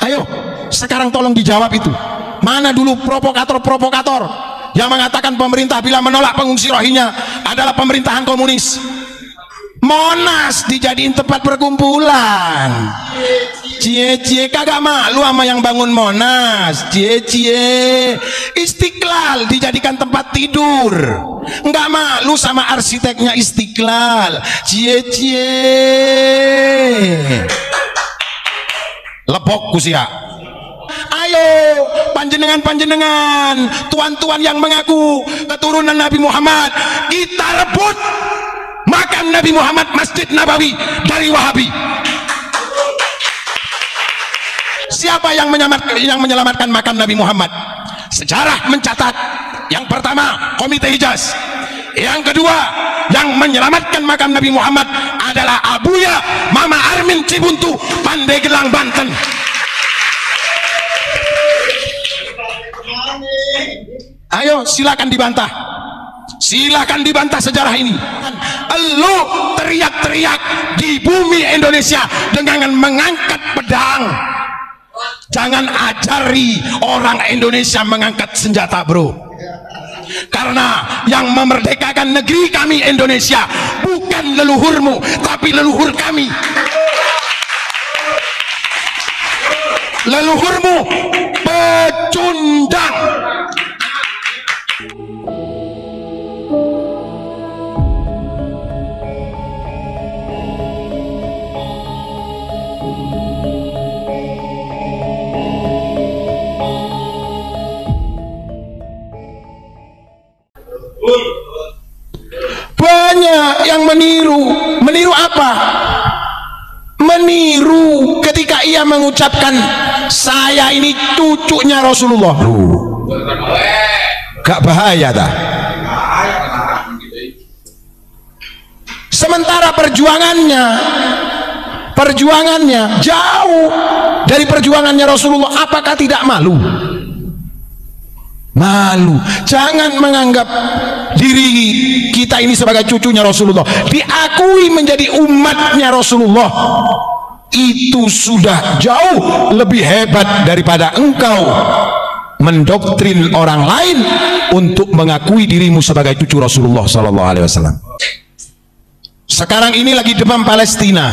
Ayo, sekarang tolong dijawab itu. Mana dulu provokator-provokator yang mengatakan pemerintah bila menolak pengungsi Rohingya adalah pemerintahan komunis. Monas dijadiin tempat perkumpulan. Cie-cie, kagak malu sama yang bangun Monas. Cie-cie. Istiqlal dijadikan tempat tidur, nggak malu sama arsiteknya Istiqlal. Cie-cie. Lepok kusia. Ayo panjenengan tuan-tuan yang mengaku keturunan Nabi Muhammad, kita rebut makam Nabi Muhammad Masjid Nabawi dari Wahabi. Siapa yang menyelamatkan makam Nabi Muhammad? Sejarah mencatat, yang pertama Komite Hijaz, yang kedua yang menyelamatkan makam Nabi Muhammad adalah Abuya Mama Armin Cibuntu, Pandeglang, Banten. Ayo silakan dibantah. Silakan dibantah sejarah ini. Lu teriak-teriak di bumi Indonesia dengan mengangkat pedang. Jangan ajari orang Indonesia mengangkat senjata, bro. Karena yang memerdekakan negeri kami Indonesia bukan leluhurmu, tapi leluhur kami. Leluhurmu pecundang. Banyak yang meniru apa? Meniru ketika ia mengucapkan saya ini cucunya Rasulullah. Gak bahaya dah. Sementara perjuangannya jauh dari perjuangannya Rasulullah. Apakah tidak malu? Malu. Jangan menganggap diri kita ini sebagai cucunya Rasulullah. Diakui menjadi umatnya Rasulullah. Itu sudah jauh lebih hebat daripada engkau mendoktrin orang lain untuk mengakui dirimu sebagai cucu Rasulullah sallallahu alaihi wasallam. Sekarang ini lagi demam Palestina.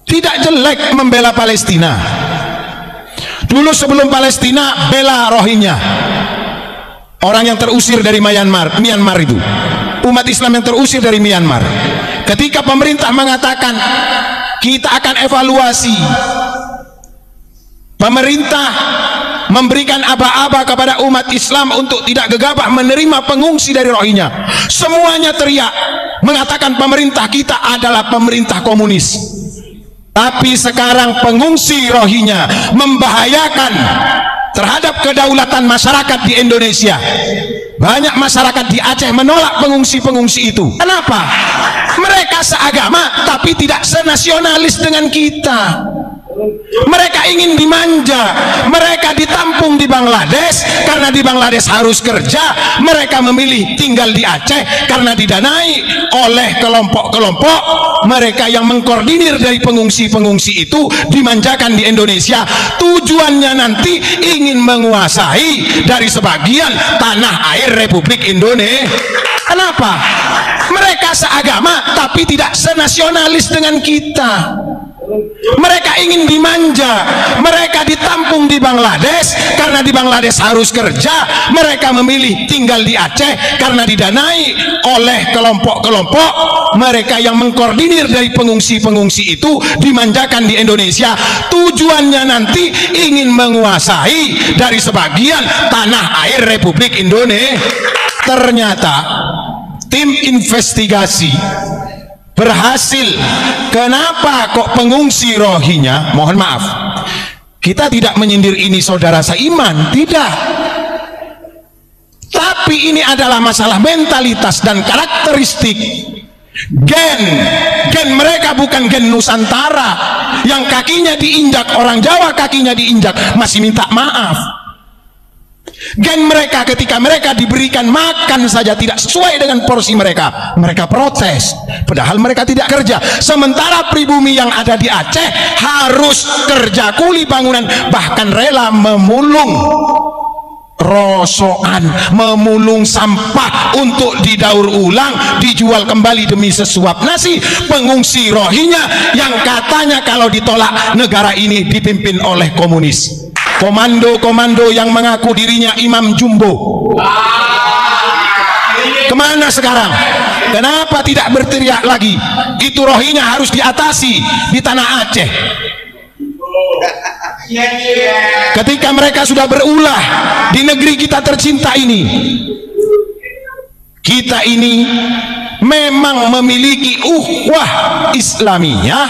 Tidak jelek membela Palestina. Dulu sebelum Palestina bela Rohingya, orang yang terusir dari Myanmar itu, umat Islam yang terusir dari Myanmar. Ketika pemerintah mengatakan kita akan evaluasi, pemerintah memberikan aba-aba kepada umat Islam untuk tidak gegabah menerima pengungsi dari Rohingya. Semuanya teriak mengatakan pemerintah kita adalah pemerintah komunis. Tapi sekarang pengungsi Rohingya membahayakan terhadap kedaulatan masyarakat di Indonesia. Banyak masyarakat di Aceh menolak pengungsi-pengungsi itu. Kenapa? Mereka seagama tapi tidak senasionalis dengan kita. Mereka ingin dimanja, mereka ditampung di Bangladesh karena di Bangladesh harus kerja. Mereka memilih tinggal di Aceh karena didanai oleh kelompok-kelompok mereka yang mengkoordinir dari pengungsi-pengungsi itu, dimanjakan di Indonesia. Tujuannya nanti ingin menguasai dari sebagian tanah air Republik Indonesia. Kenapa? Mereka seagama tapi tidak senasionalis dengan kita. Mereka ingin dimanja, mereka ditampung di Bangladesh karena di Bangladesh harus kerja. Mereka memilih tinggal di Aceh karena didanai oleh kelompok-kelompok mereka yang mengkoordinir dari pengungsi-pengungsi itu, dimanjakan di Indonesia. Tujuannya nanti ingin menguasai dari sebagian tanah air Republik Indonesia. Ternyata tim investigasi berhasil. Kenapa kok pengungsi Rohingya, mohon maaf, kita tidak menyindir ini saudara seiman, tidak, tapi ini adalah masalah mentalitas dan karakteristik. Gen mereka bukan gen Nusantara yang kakinya diinjak orang Jawa, kakinya diinjak masih minta maaf. Dan mereka ketika mereka diberikan makan saja tidak sesuai dengan porsi mereka, mereka protes. Padahal mereka tidak kerja. Sementara pribumi yang ada di Aceh harus kerja kuli bangunan, bahkan rela memulung rosokan, memulung sampah untuk didaur ulang, dijual kembali demi sesuap nasi. Pengungsi Rohingya yang katanya kalau ditolak negara ini dipimpin oleh komunis. Komando-komando yang mengaku dirinya Imam Jumbo kemana sekarang? Kenapa tidak berteriak lagi? Itu Rohingya harus diatasi di tanah Aceh. Ketika mereka sudah berulah di negeri kita tercinta ini, kita ini memang memiliki ukhuwah Islamiyah,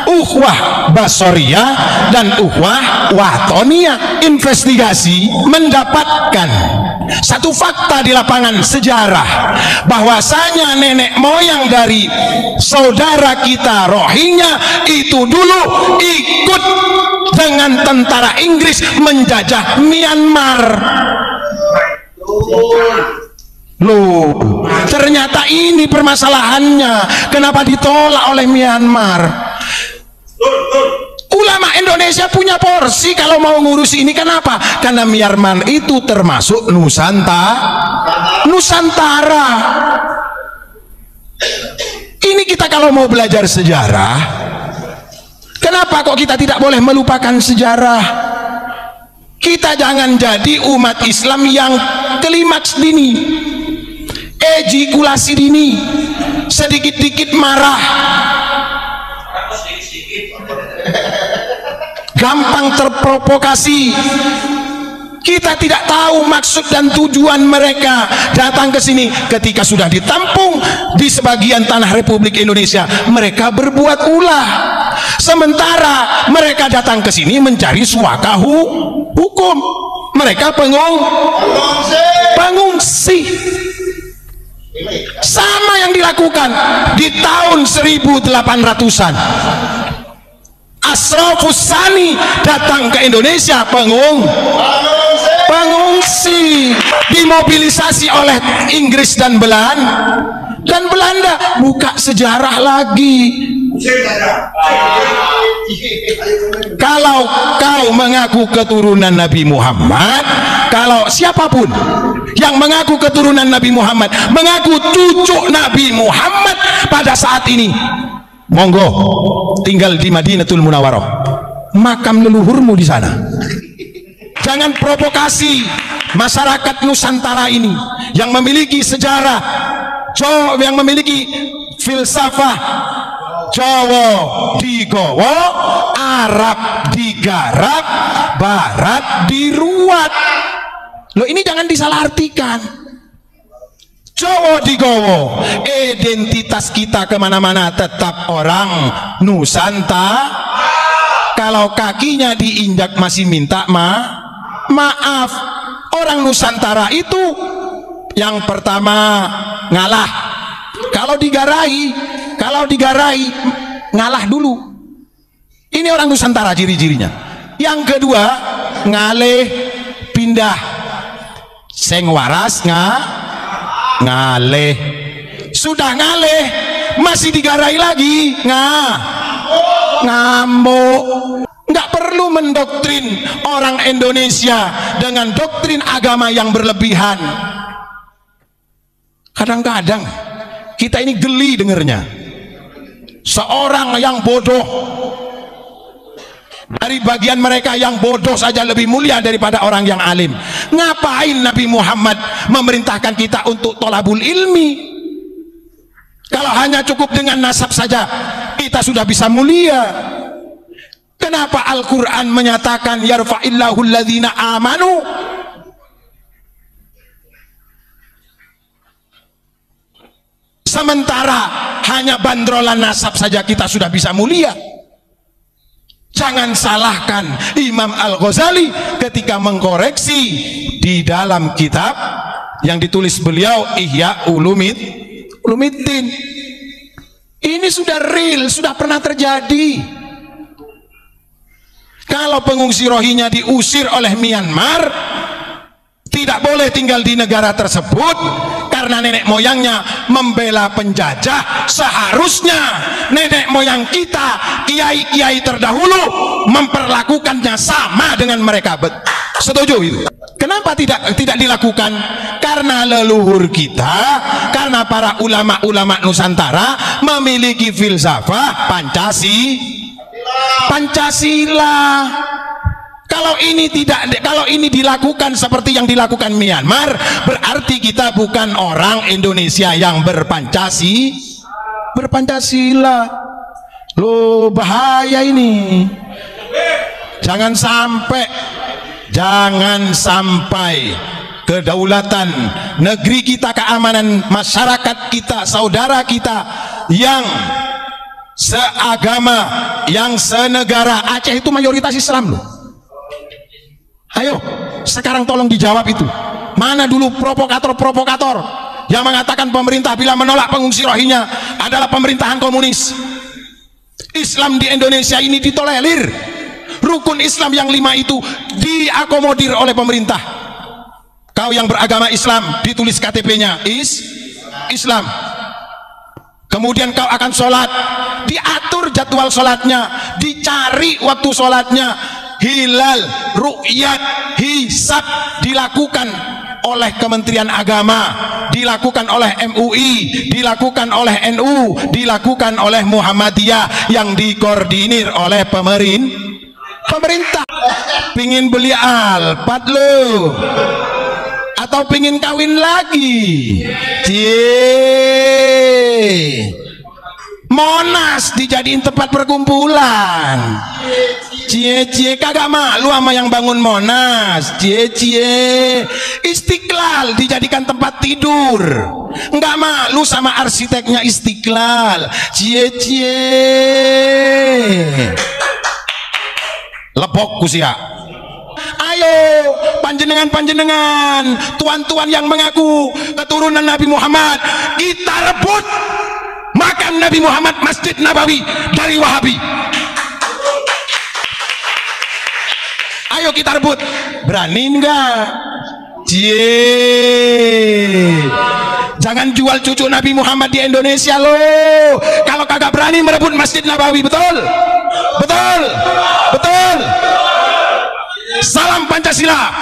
ukhuwah Basoriyah, dan ukhuwah Watoniyah. Investigasi mendapatkan satu fakta di lapangan sejarah, bahwasanya nenek moyang dari saudara kita Rohingya itu dulu ikut dengan tentara Inggris menjajah Myanmar. Loh, ternyata ini permasalahannya. Kenapa ditolak oleh Myanmar? Ulama Indonesia punya porsi kalau mau ngurus ini. Kenapa? Karena Myanmar itu termasuk Nusantara. Ini kita kalau mau belajar sejarah, kenapa kok kita tidak boleh melupakan sejarah? Kita jangan jadi umat Islam yang klimaks dini, ejakulasi dini, sedikit-dikit marah, gampang terprovokasi. Kita tidak tahu maksud dan tujuan mereka datang ke sini. Ketika sudah ditampung di sebagian tanah Republik Indonesia, mereka berbuat ulah. Sementara mereka datang ke sini mencari suaka hukum. Mereka pengungsi. Sama yang dilakukan di tahun 1800-an. Asrafus Sani datang ke Indonesia, pengungsi, dimobilisasi oleh Inggris dan Belanda. Buka sejarah lagi. Kalau kau mengaku keturunan Nabi Muhammad, kalau siapapun yang mengaku keturunan Nabi Muhammad, mengaku cucu Nabi Muhammad pada saat ini, monggo tinggal di Madinatul Munawwarah, makam leluhurmu di sana. Jangan provokasi masyarakat Nusantara ini yang memiliki sejarah, yang memiliki filsafah. Jawa digowo, Arab digarap, Barat diruat. Loh, ini jangan disalahartikan. Jawa digowo, identitas kita kemana-mana tetap orang Nusantara. Kalau kakinya diinjak masih minta maaf. Orang Nusantara itu yang pertama ngalah. Kalau digarai ngalah dulu. Ini orang Nusantara ciri-cirinya. Yang kedua ngaleh pindah. Seng waras ngaleh. Sudah ngaleh masih digarai lagi ngamuk. Nggak perlu mendoktrin orang Indonesia dengan doktrin agama yang berlebihan. Kadang-kadang kita ini geli dengernya. Seorang yang bodoh, dari bagian mereka yang bodoh saja lebih mulia daripada orang yang alim. Ngapain Nabi Muhammad memerintahkan kita untuk tolabul ilmi? Kalau hanya cukup dengan nasab saja kita sudah bisa mulia. Kenapa Al-Quran menyatakan yarfa'illahu alladhina amanu? Sementara hanya bandrolan nasab saja kita sudah bisa mulia. Jangan salahkan Imam Al-Ghazali ketika mengkoreksi di dalam kitab yang ditulis beliau, Ihya Ulumiddin. Ini sudah real, sudah pernah terjadi. Kalau pengungsi Rohingya diusir oleh Myanmar, tidak boleh tinggal di negara tersebut karena nenek moyangnya membela penjajah. Seharusnya nenek moyang kita, kiai-kiai terdahulu memperlakukannya sama dengan mereka. Setuju itu? Kenapa tidak dilakukan? Karena leluhur kita, karena para ulama-ulama Nusantara memiliki filsafat Pancasila. Kalau ini dilakukan seperti yang dilakukan Myanmar, berarti kita bukan orang Indonesia yang berpancasila. Loh, bahaya ini. Jangan sampai kedaulatan negeri kita, keamanan masyarakat kita, saudara kita yang seagama, yang senegara. Aceh itu mayoritas Islam loh. Ayo, sekarang tolong dijawab itu. Mana dulu provokator-provokator yang mengatakan pemerintah bila menolak pengungsi Rohingya adalah pemerintahan komunis. Islam di Indonesia ini ditolerir. Rukun Islam yang 5 itu diakomodir oleh pemerintah. Kau yang beragama Islam, ditulis KTP-nya Islam. Kemudian kau akan sholat, diatur jadwal sholatnya, dicari waktu sholatnya, hilal, ru'yat, hisab dilakukan oleh Kementerian Agama, dilakukan oleh MUI, dilakukan oleh NU, dilakukan oleh Muhammadiyah, yang dikoordinir oleh pemerintah. Pingin beli Alphard lo, atau pingin kawin lagi? Monas dijadiin tempat perkumpulan. Cie kagak malu sama yang bangun Monas. Cie Istiqlal dijadikan tempat tidur, nggak malu sama arsiteknya Istiqlal. Cie lepok kusia. Ayo panjenengan tuan-tuan yang mengaku keturunan Nabi Muhammad, kita rebut makam Nabi Muhammad, Masjid Nabawi dari Wahabi. Ayo kita rebut. Berani enggak? Jangan jual cucu Nabi Muhammad di Indonesia loh. Kalau kagak berani merebut Masjid Nabawi. Betul? Salam Pancasila.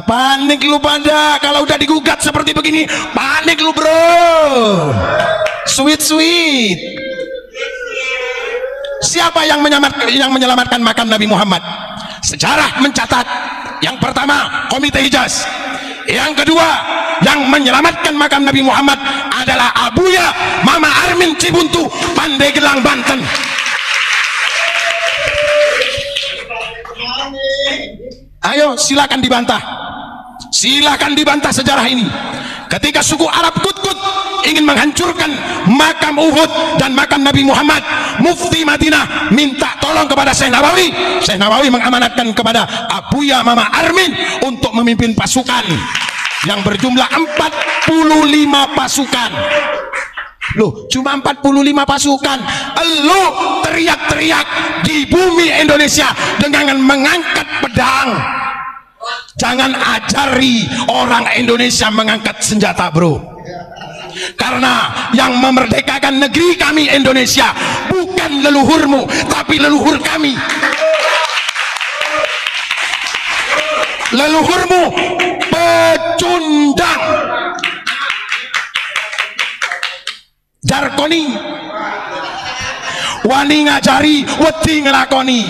Panik lu pada kalau udah digugat seperti begini. Panik lu bro. Sweet. Siapa yang menyelamatkan makam Nabi Muhammad? Sejarah mencatat, yang pertama Komite Hijaz, yang kedua yang menyelamatkan makam Nabi Muhammad adalah Abuya Mama Armin Cibuntu, Pandeglang, Banten. Ayo silakan dibantah sejarah ini. Ketika suku Arab Kut-Kut ingin menghancurkan makam Uhud dan makam Nabi Muhammad, Mufti Madinah minta tolong kepada Syekh Nawawi. Syekh Nawawi mengamanatkan kepada Abuya Mama Armin untuk memimpin pasukan yang berjumlah 45 pasukan. Loh, cuma 45 pasukan. Lu teriak-teriak di bumi Indonesia dengan mengangkat pedang. Jangan ajari orang Indonesia mengangkat senjata bro. Karena yang memerdekakan negeri kami Indonesia bukan leluhurmu, tapi leluhur kami. Leluhurmu pecundang, jarkoni, wani ngajari, wedi ngelakoni.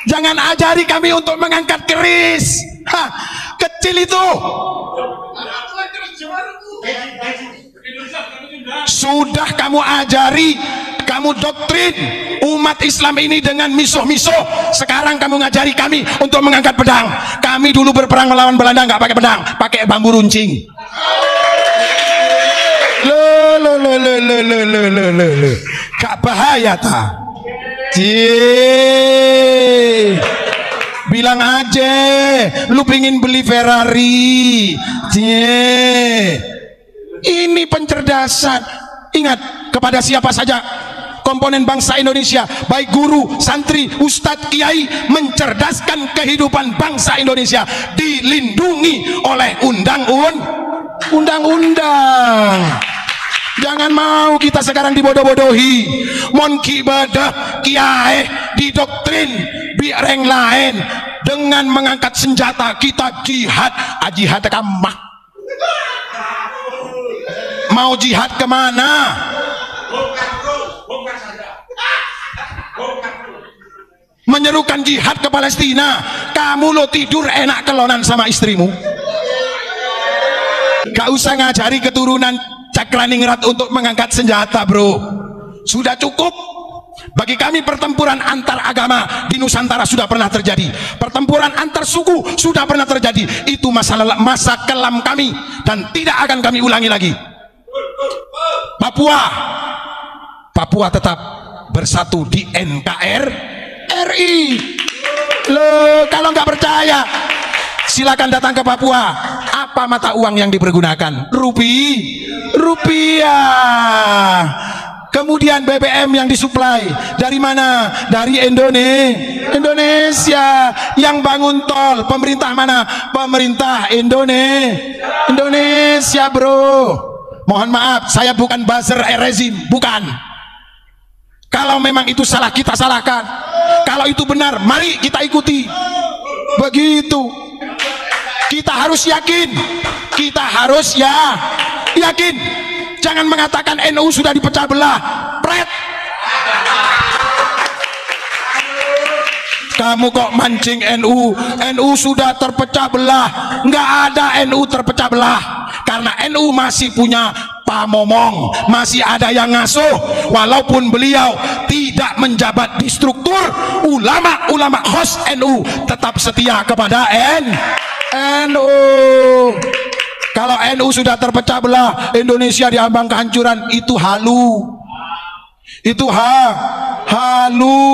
Jangan ajari kami untuk mengangkat keris. Kecil itu. Sudah kamu ajari, kamu doktrin umat Islam ini dengan misuh-misuh. Sekarang kamu ngajari kami untuk mengangkat pedang. Kami dulu berperang melawan Belanda nggak pakai pedang, pakai bambu runcing. Gak bahaya ta? Bilang aja lu pingin beli Ferrari. Ini pencerdasan. Ingat, kepada siapa saja komponen bangsa Indonesia, baik guru, santri, ustadz, kiai, mencerdaskan kehidupan bangsa Indonesia dilindungi oleh undang-undang. Jangan mau kita sekarang dibodoh-bodohi, mon kibadah kiai didoktrin biareng lain dengan mengangkat senjata. Kita jihad, jihad kamah. Mau jihad kemana? Menyerukan jihad ke Palestina. Kamu lo tidur enak kelonan sama istrimu. Gak usah ngajari keturunan Cakraningrat untuk mengangkat senjata, bro. Sudah cukup. Bagi kami pertempuran antar agama di Nusantara sudah pernah terjadi. Pertempuran antar suku sudah pernah terjadi. Itu masa kelam kami dan tidak akan kami ulangi lagi. Papua tetap bersatu di NKRI. Loh, kalau nggak percaya silakan datang ke Papua. Apa mata uang yang dipergunakan? Rupiah. Kemudian BBM yang disuplai dari mana? Dari Indonesia. Yang bangun tol pemerintah mana? Pemerintah Indonesia, bro. Mohon maaf, saya bukan buzzer rezim, bukan. Kalau memang itu salah, kita salahkan. Kalau itu benar, mari kita ikuti. Begitu. Kita harus yakin. Yakin. Jangan mengatakan NU sudah dipecah belah. Pret. Kamu kok mancing NU? NU sudah terpecah belah. Nggak ada NU terpecah belah. Karena NU masih punya pamomong, masih ada yang ngasuh. Walaupun beliau tidak menjabat di struktur, ulama khos NU tetap setia kepada NU. Kalau NU sudah terpecah belah, Indonesia diambang kehancuran, itu halu. Itu halu.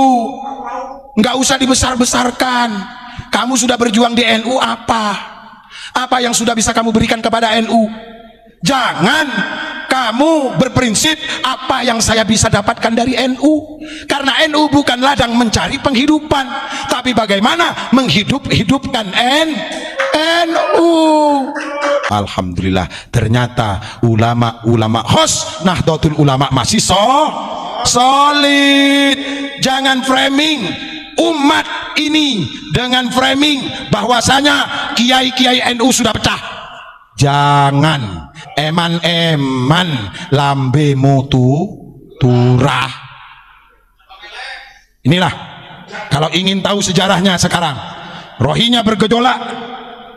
Nggak usah dibesar-besarkan. Kamu sudah berjuang di NU apa? Apa yang sudah bisa kamu berikan kepada NU? Jangan kamu berprinsip apa yang saya bisa dapatkan dari NU. Karena NU bukan ladang mencari penghidupan, tapi bagaimana menghidupkan NU. Alhamdulillah, ternyata ulama khos Nahdlatul Ulama masih solid. Jangan framing umat ini dengan framing bahwasanya kiai-kiai NU sudah pecah. Jangan eman-eman lambe mutu turah. Inilah, kalau ingin tahu sejarahnya sekarang, Rohingya bergejolak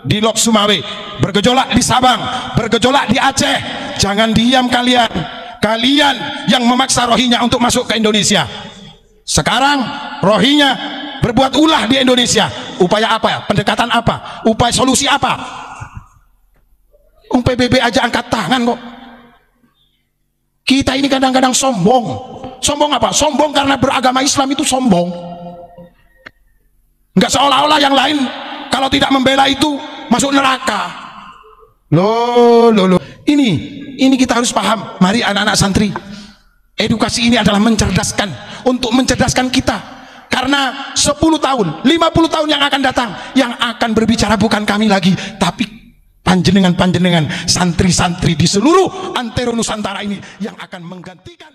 di Lok Sumawe, bergejolak di Sabang, bergejolak di Aceh. Jangan diam kalian yang memaksa Rohingya untuk masuk ke Indonesia. Sekarang Rohingya berbuat ulah di Indonesia. Upaya apa? Pendekatan apa? Upaya solusi apa? PBB aja angkat tangan kok. Kita ini kadang-kadang sombong. Sombong apa? Sombong karena beragama Islam itu sombong. Enggak seolah-olah yang lain kalau tidak membela itu masuk neraka. Loh. Ini kita harus paham. Mari anak-anak santri. Edukasi ini adalah mencerdaskan, untuk mencerdaskan kita. Karena 10 tahun, 50 tahun yang akan datang, yang akan berbicara bukan kami lagi, tapi panjenengan santri-santri di seluruh antero Nusantara ini yang akan menggantikan